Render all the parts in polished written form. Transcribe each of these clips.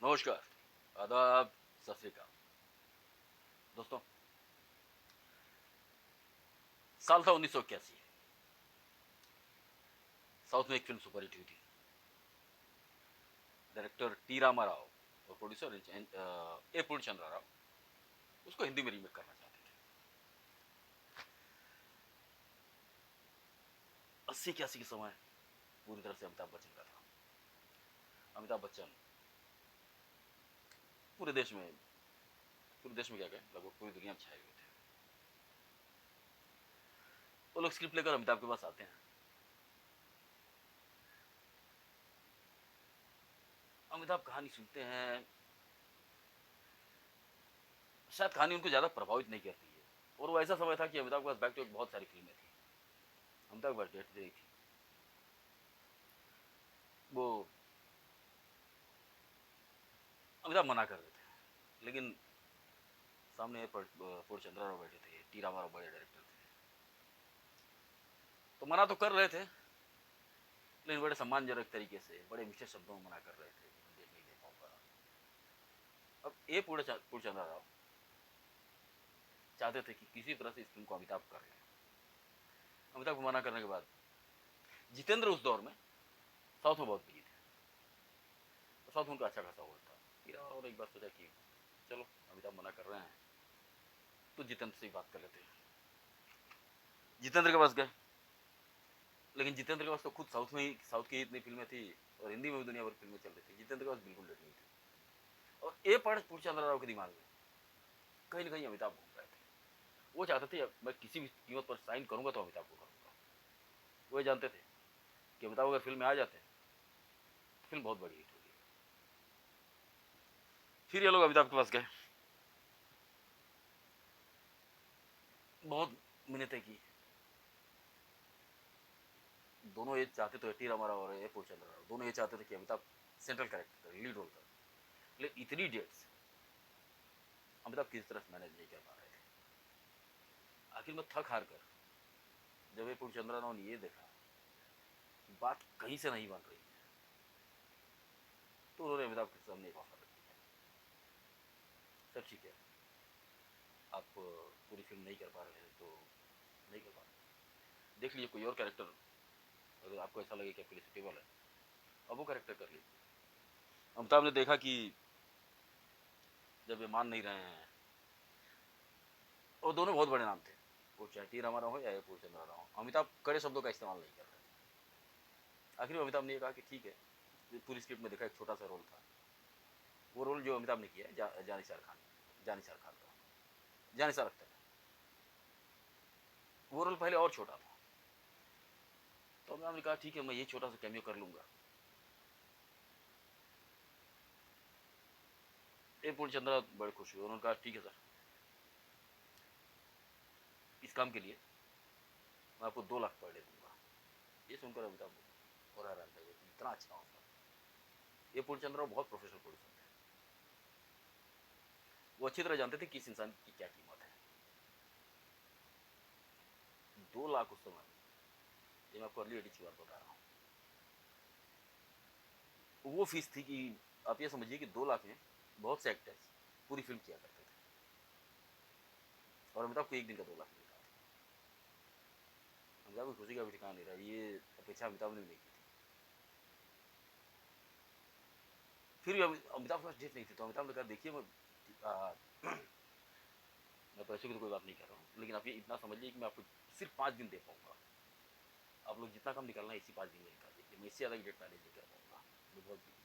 नमस्कार, आदाब, सत श्री अकाल। दोस्तों, साल था 1981। साउथ में एक फिल्म सुपरहिट हुई थी। डायरेक्टर टी रामा राव और प्रोड्यूसर ए पूर्णचंद्र राव उसको हिंदी में रीमेक करना चाहते थे। 80-81 के समय पूरी तरह से अमिताभ बच्चन का था। अमिताभ बच्चन पूरे देश में क्या कहें, लगभग पूरी दुनिया में छाए हुए थे। वो लोग स्क्रिप्ट लेकर अमिताभ के पास आते हैं। अमिताभ कहानी सुनते हैं। शायद कहानी उनको ज्यादा प्रभावित नहीं करती है। और वो ऐसा समय था कि अमिताभ के पास बैक टू बैक बहुत सारी फिल्में थी। अमिताभ के पास डेट नहीं थी। वो अमिताभ मना कर रहे थे, लेकिन सामने पूर्णचंद्र राव बैठे थे, टी रामाराव बड़े डायरेक्टर थे, तो मना तो कर रहे थे, लेकिन बड़े सम्मानजनक तरीके से, बड़े मिष्ट शब्दों में मना कर रहे थे कि मैं डेट नहीं दे पाऊंगा। अब पूर्णचंद्र राव चाहते थे कि किसी तरह से इस फिल्म को अमिताभ कर लें। अमिताभ को मना करने के बाद जितेंद्र उस दौर में साउथ में बहुत बिजी थे, और साउथ में उनका अच्छा खासा होल्ड था। टी रामाराव ने एक बार सोचा कि चलो अमिताभ मना कर रहे हैं तो जितेंद्र से ही बात कर लेते हैं। जितेंद्र के पास गए, लेकिन जितेंद्र के पास तो खुद साउथ की इतनी फिल्में थी और हिंदी में भी दुनिया भर फिल्में चल रही थी। जितेंद्र के पास बिल्कुल डेट नहीं थी। और ए पढ़ पूर्णचंद्र राव के दिमाग में कहीं ना कहीं अमिताभ घूम रहे थे। वो चाहते थे मैं किसी भी कीमत पर साइन करूंगा तो अमिताभ को करूंगा। वो ये जानते थे कि अमिताभ अगर फिल्म में आ जाते हैं तो फिल्म बहुत बड़ी हिट होगी। फिर ये लोग अमिताभ के पास गए, बहुत मिन्नतें की। दोनों ये चाहते थे, टी रामाराव और ए पूर्णचंद्र राव दोनों ये चाहते थे कि अमिताभ सेंट्रल कैरेक्टर करे, लीड रोल करे, लेकिन इतनी डेट्स अमिताभ किसी तरह से मैनेज नहीं कर पा रहे थे। आखिर में थक हार कर जब ए पूर्णचंद्र राव ने ये देखा कि बात कहीं से नहीं बन रही है, तो उन्होंने अमिताभ के सामने एक ऑफर रख दिया। सर ठीक है, आप पूरी फिल्म नहीं कर पा रहे हैं तो नहीं कर पा रहे, देख लीजिए कोई और कैरेक्टर अगर आपको ऐसा लगे कि आपके लिए सुटेबल है, अब वो कैरेक्टर कर लीजिए। अमिताभ ने देखा कि जब ये मान नहीं रहे हैं, और दोनों बहुत बड़े नाम थे, वो चाहे टी रामाराव हो या ए पूर्णचंद्र राव हो, अमिताभ कड़े शब्दों का इस्तेमाल नहीं कर रहे थे। आखिर में अमिताभ ने ये कहा कि ठीक है। पूरी स्क्रिप्ट में देखा एक छोटा सा रोल था, वो रोल जो अमिताभ ने किया है जानिसार खान का, जानिसार अख्तर का। वो रोल पहले और छोटा था, तो अमिताभ ने कहा ठीक है मैं ये छोटा सा कैमियो कर लूंगा। ए पूर्णचंद्र बड़े खुश हुए, उन्होंने कहा ठीक है सर, इस काम के लिए मैं आपको 2 लाख पर डे दूंगा। ये सुनकर अमिताभ और हैरान रह गए कि इतना अच्छा ऑफर। ये पूर्णचंद्र बहुत प्रोफेशनल प्रोड्यूसर थे, वो अच्छी तरह जानते थे कि इस इंसान की क्या कीमत है। 2 लाख उस समय, ये मैं आपको अर्ली एटीज की बात बता रहा हूँ, वो फीस थी कि आप ये समझिए कि 2 लाख में बहुत से एक्टर्स पूरी फिल्म किया करते थे, और अमिताभ को एक दिन का 2 लाख मिलता था। अमिताभ की खुशी का भी ठिकाना नहीं रहा, ये अपेक्षा अमिताभ ने भी नहीं की थी। फिर भी अमिताभ के पास डेट नहीं थी, तो अमिताभ ने कहा देखिए मैं पैसे की तो कोई बात नहीं कर रहा हूँ, लेकिन आप ये इतना समझिए कि मैं आपको सिर्फ 5 दिन दे पाऊंगा। आप लोग जितना कम निकालना है इसी 5 दिन में निकाल दीजिए, मैं इससे ज़्यादा की डेट मैनेज नहीं कर पाऊंगा, मैं बहुत बिजी।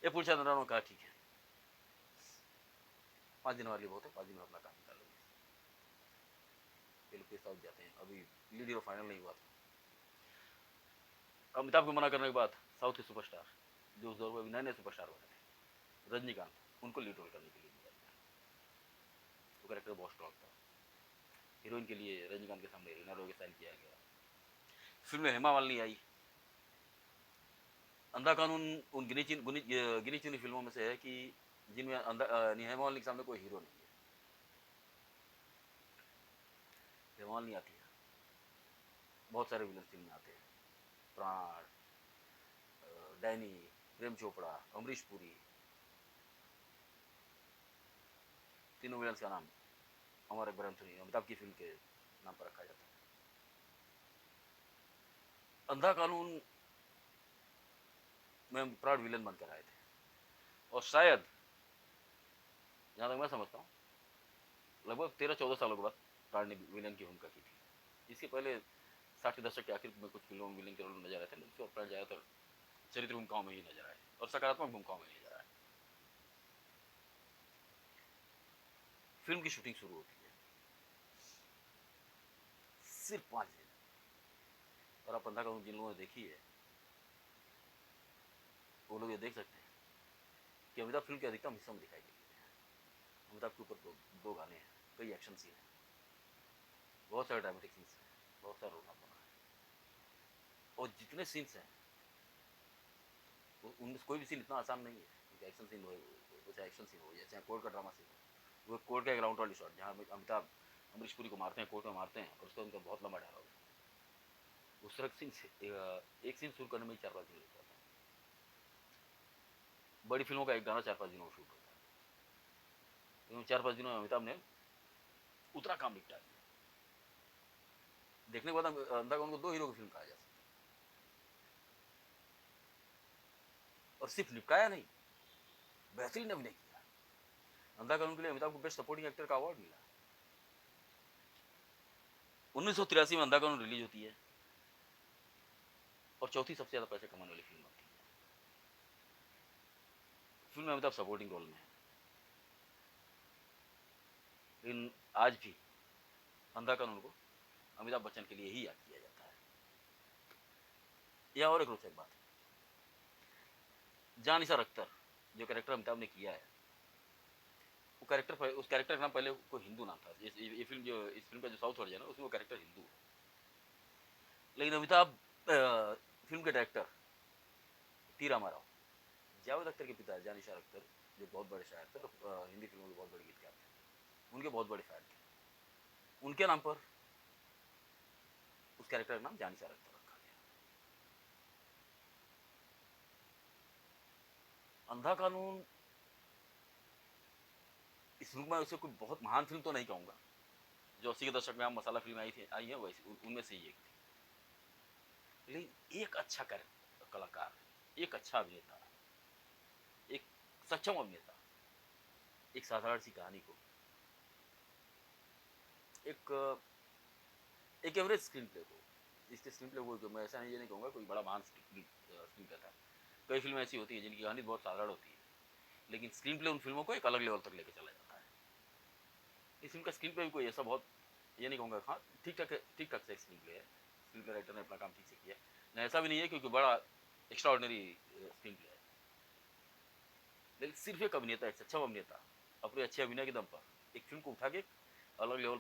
ये पूछा था, कहा ठीक है 5 दिन हमारे लिए बहुत है, 5 दिन में अपना काम निकाल लूंगी। ये लोग के साथ जाते हैं, अभी लीड हीरो फाइनल नहीं हुआ था। अमिताभ को मना करने के बाद साउथ के सुपरस्टार, जो उस दौर में अभी नए नए सुपरस्टार बने थे, रजनीकांत, उनको लीड रोल करने के लिए दिया गया। वो कैरेक्टर बहुत स्ट्रॉन्ग था। हीरोइन के लिए रजनीकांत के सामने रीना रोय साइन किया गया। फिल्म में हेमा मालिनी आई। अंधा कानून उन गिनी चुनी फिल्मों में से है कि जिनमें हेमा मालिनी के सामने कोई हीरो नहीं है। हेमा मालिनी आती है, बहुत सारे विलन फिल्म में आते हैं, प्राण, डैनी, प्रेम चोपड़ा, अमरीश पुरी, तीनों विलन्स का नाम अमर अकबर एंथोनी अमिताभ की फिल्म के नाम पर रखा जाता है। अंधा कानून में प्राण विलन बनकर आए थे और शायद जहां तक मैं समझता हूँ लगभग 13-14 सालों के बाद प्राण ने विलन की भूमिका की थी। इसके पहले 60 के दशक के आखिर में कुछ फिल्मों में विलन के रोल नजर आए थे, लेकिन प्राण ज्यादातर चरित्र भूमिकाओं में ही नजर आए और सकारात्मक भूमिकाओं में नजर आए। फिल्म की शूटिंग शुरू होती है सिर्फ 5 दिन, और आप अंधा कानून जिन लोगों ने देखी है वो लोग ये देख सकते हैं कि अमिताभ फिल्म के अधिकतम हिस्सों में दिखाई देते हैं। अमिताभ के ऊपर दो गाने हैं, कई एक्शन सीन है, बहुत सारे ड्रामेटिक सीन्स हैं, बहुत सारा रोना धोना है, और जितने सीन्स हैं उनमें कोई भी सीन इतना आसान नहीं है क्योंकि एक्शन सीन हो, जैसे एक्शन सीन हो, जैसे कोर्ट का ड्रामा सीन हो, वो कोर्ट का एक राउंड वाली शॉट जहाँ अमिताभ अमरीश पुरी को मारते हैं, कोर्ट में मारते हैं, और उसका उनका बहुत लंबा डायलॉग है। उस तरह सीन एक सीन शुरू करने में 4-5 दिन लग जाता है। बड़ी फिल्मों का एक गाना 4-5 दिनों में शूट होता है, लेकिन 4-5 दिनों में अमिताभ ने उतना काम निपटा दिया। देखने के बाद अंधा कानून को 2 हीरो की फिल्म कहा जा सकता है, और सिर्फ निपटाया नहीं, बेहतरीन अभिनय किया। अंधा कानून के लिए अमिताभ को बेस्ट सपोर्टिंग एक्टर का अवार्ड मिला। 1983 में अंधा कानून रिलीज होती है और चौथी सबसे ज्यादा पैसे कमाने वाली फिल्म बनती है। फिल्म में अमिताभ सपोर्टिंग रोल में है, लेकिन आज भी अंधा कानून को अमिताभ बच्चन के लिए ही याद किया जाता है। यह और एक रोचक बात है, जान निसार अख्तर जो कैरेक्टर अमिताभ ने किया है, वो कैरेक्टर उस कैरेक्टर का नाम पहले कोई हिंदू नाम था। ये फिल्म जो इस फिल्म का जो साउथ वर्जन है उसमें वो कैरेक्टर हिंदू है, लेकिन अमिताभ फिल्म के डायरेक्टर टी रामाराव जावेद अख्तर के पिता जान निसार अख्तर जो बहुत बड़े शायर थे और हिंदी फिल्मों के बहुत बड़े गीतकार थे, उनके बहुत बड़े फैन थे। उनके नाम पर उस कैरेक्टर का नाम जान निसार अख्तर रखा गया। अंधा कानून इस फिल्म में उसे कोई बहुत महान फिल्म तो नहीं कहूंगा, जो 80 के दशक में मसाला फिल्म आई है वैसे उनमें से ही एक थी, लेकिन एक अच्छा कलाकार, एक अच्छा अभिनेता, एक सक्षम अभिनेता एक साधारण सी कहानी को एक एक एवरेज स्क्रीन प्ले को, इसके स्क्रीन प्ले को मैं ऐसा नहीं कहूँगा कोई बड़ा महान स्क्रीन प्ले था। कई फिल्में ऐसी होती है जिनकी कहानी बहुत साधारण होती है, लेकिन स्क्रीन प्ले उन फिल्मों को एक अलग लेवल तक लेके चला जाता है। इस फिल्म का स्क्रीन प्ले भी कोई ऐसा बहुत ये नहीं कहूँगा, हाँ ठीक ठाक से स्क्रीन प्ले है, स्क्रीन प्ले राइटर ने अपना काम ठीक से किया है, ऐसा भी नहीं है क्योंकि बड़ा एक्स्ट्रा ऑर्डिनरी स्क्रीन प्ले है, लेकिन सिर्फ एक अभिनेता, एक सक्षम अभिनेता अपने अच्छे अभिनय के दम पर एक फिल्म को उठा के अलग लेवल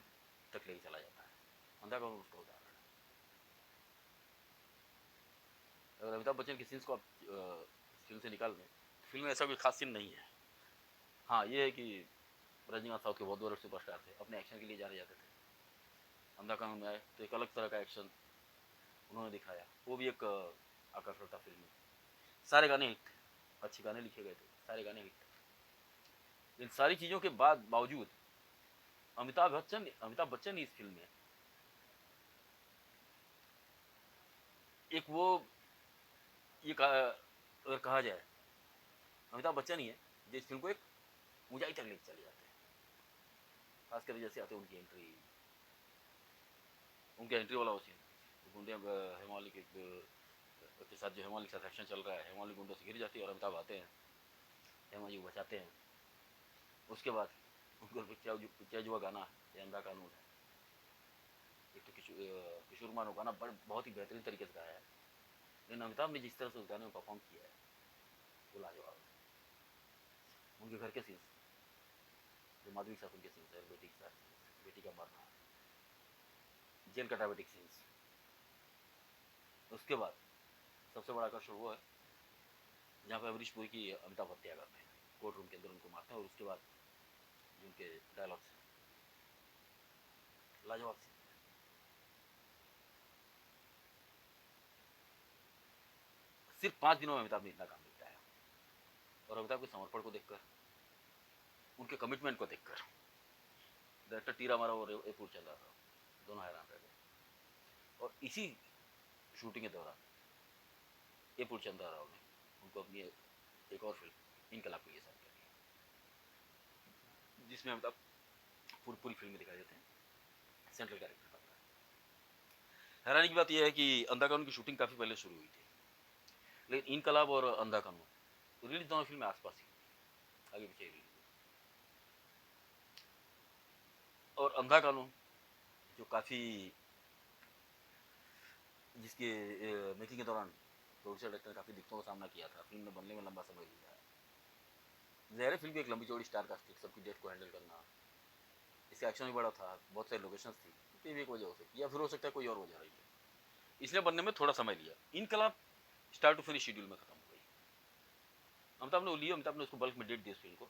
तक लेके चला जाता है। अंधा कानून उसका उदाहरण है। अगर अमिताभ बच्चन के सीन्स को आप फिल्म से निकाल दें तो फिल्म में ऐसा कोई खास सीन नहीं है। हाँ ये है कि रजनीकांत साउथ के बहुत बड़े सुपरस्टार थे, अपने एक्शन के लिए जाने जाते थे। अंधा कानून में आए तो एक अलग तरह का एक्शन उन्होंने दिखाया, वो भी एक आकर्षण था फिल्म में। सारे गाने हिट थे, अच्छे गाने लिखे गए थे, सारे गाने हिट थे। इन सारी चीज़ों के बावजूद अमिताभ बच्चन इस फिल्म में एक वो अगर कहा जाए अमिताभ बच्चन ही है जो इस फिल्म को एक ऊंचाई तक लेके चले जाते हैं। खासकर जैसे आते उनके एंट्री वाला वो सीन, गुंडे हेमाली के साथ जो हेमाली के साथ एक्शन चल रहा है, हेमाली गुंडों से गिर जाती है और अमिताभ आते हैं, हेमाली को बचाते हैं। उसके बाद उनको पिक्चर जो गाना ये अंधा कानून है, एक तो किशोर कुमार गाना बहुत ही बेहतरीन तरीके से गाया है, लेकिन अमिताभ ने जिस तरह से उस गाने में परफॉर्म किया है वो लाजवाब है। उनके घर के सीन्स जो माधुरी के साथ उनके सीन्स है, बेटी के साथ बेटी का मरना, जेल का ड्रामेटिक सीन्स। उसके बाद सबसे बड़ा आकर्षण वो है जहाँ पे अमरीश पुरी की अमिताभ हत्या करते हैं, कोर्ट रूम के अंदर उनको मारते हैं, और उसके बाद जो उनके डायलॉग्स हैं लाजवाब सीन है। सिर्फ 5 दिनों में अमिताभ ने इतना काम निपटाया। और अमिताभ के समर्पण को देखकर, उनके कमिटमेंट को देखकर डायरेक्टर टी रामाराव और ए पूर्णचंद्र राव दोनों हैरान रह गए। और इसी शूटिंग के दौरान ए पूर्णचंद्र राव ने उनको अपनी एक और फिल्म इनकलाब के लिए साइन कर लिया, जिसमें अमिताभ पूरी फिल्म में दिखाई देते हैं, सेंट्रल कैरेक्टर करता है। हैरानी की बात यह है कि अंधा कानून की शूटिंग काफ़ी पहले शुरू हुई थी, लेकिन इनकलाब और अंधा कानून रिलीज दोनों फिल्में आसपास ही, आगे पीछे रिलीज हुई। और अंधा कानून जो काफ़ी, जिसके मेकिंग के दौरान प्रोड्यूसर डायरेक्टर ने काफ़ी दिक्कतों का सामना किया था, फिल्म में बनने में लंबा समय लिया है। ज़ाहिर फिल्म की एक लंबी चौड़ी स्टार कास्ट थी, सबकी डेट को हैंडल करना, इसका एक्शन भी बड़ा था, बहुत सारी लोकेशंस थी, तो ये भी एक वजह हो सकती है, या फिर हो सकता है कोई और वजह रही है, इसलिए बनने में थोड़ा समय लिया। इनकलाब स्टार्ट टू फिनिश शेड्यूल में खत्म हो गई। अमिताभ ने लिया, अमिताभ ने उसको बल्क में डेट दी इस फिल्म को,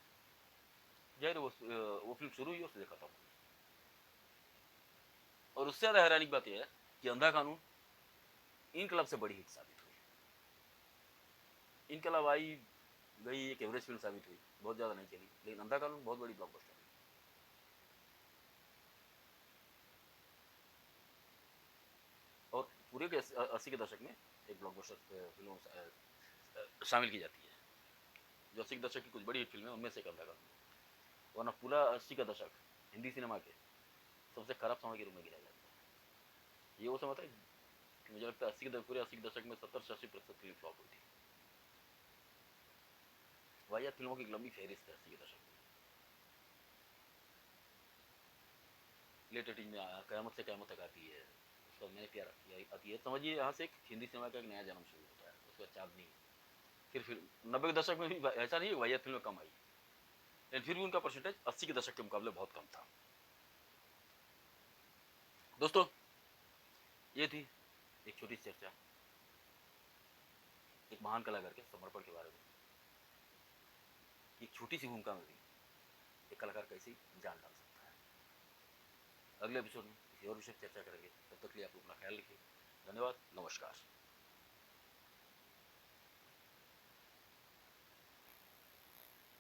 जाहिर वो फिल्म शुरू हुई और सीधे खत्म हो गई। और उससे ज़्यादा हैरानी की बात यह है कि अंधा कानून इनकलाब से बड़ी हिट साबित हुई। इनकलाब आई गई, एक एवरेज फिल्म साबित हुई, बहुत ज़्यादा नहीं चली, लेकिन अंधा कानून बहुत बड़ी ब्लॉकबस्टर है। और पूरे के 80 के दशक में एक ब्लॉकबस्टर फिल्मों शामिल की जाती है, जो 80 के दशक की कुछ बड़ी हिट फिल्में, उनमें से एक अंधा कानून है। वरना पूरा 80 का दशक हिंदी सिनेमा के सबसे खराब समय के रूप में गिना जाता है। ये वो समय था कि मुझे लगता है पूरे 80 के दशक में 70 से 80% फिल्म फ्लॉप हुई थी। वाहियात फिल्मों की एक लंबी फहरिस्त है 80 के दशक में। लेट एटीज में कयामत से कयामत तक आती है, उसका मैंने प्यार आती है, समझिए यहाँ से एक हिंदी सिनेमा का एक नया जन्म शुरू होता है, उसका चांदनी। फिर 90 के दशक में भी ऐसा नहीं है वाहियात फिल्में कम आई, लेकिन फिर भी उनका परसेंटेज 80 के दशक के मुकाबले बहुत कम था। दोस्तों, ये थी एक छोटी सी चर्चा एक महान कलाकार के समर्पण के बारे में, कि एक छोटी सी भूमिका में भी एक कलाकार कैसे जान डाल सकता है। अगले एपिसोड में किसी और विषय पर चर्चा करेंगे, तब तक के लिए आप अपना ख्याल रखिए। धन्यवाद, नमस्कार।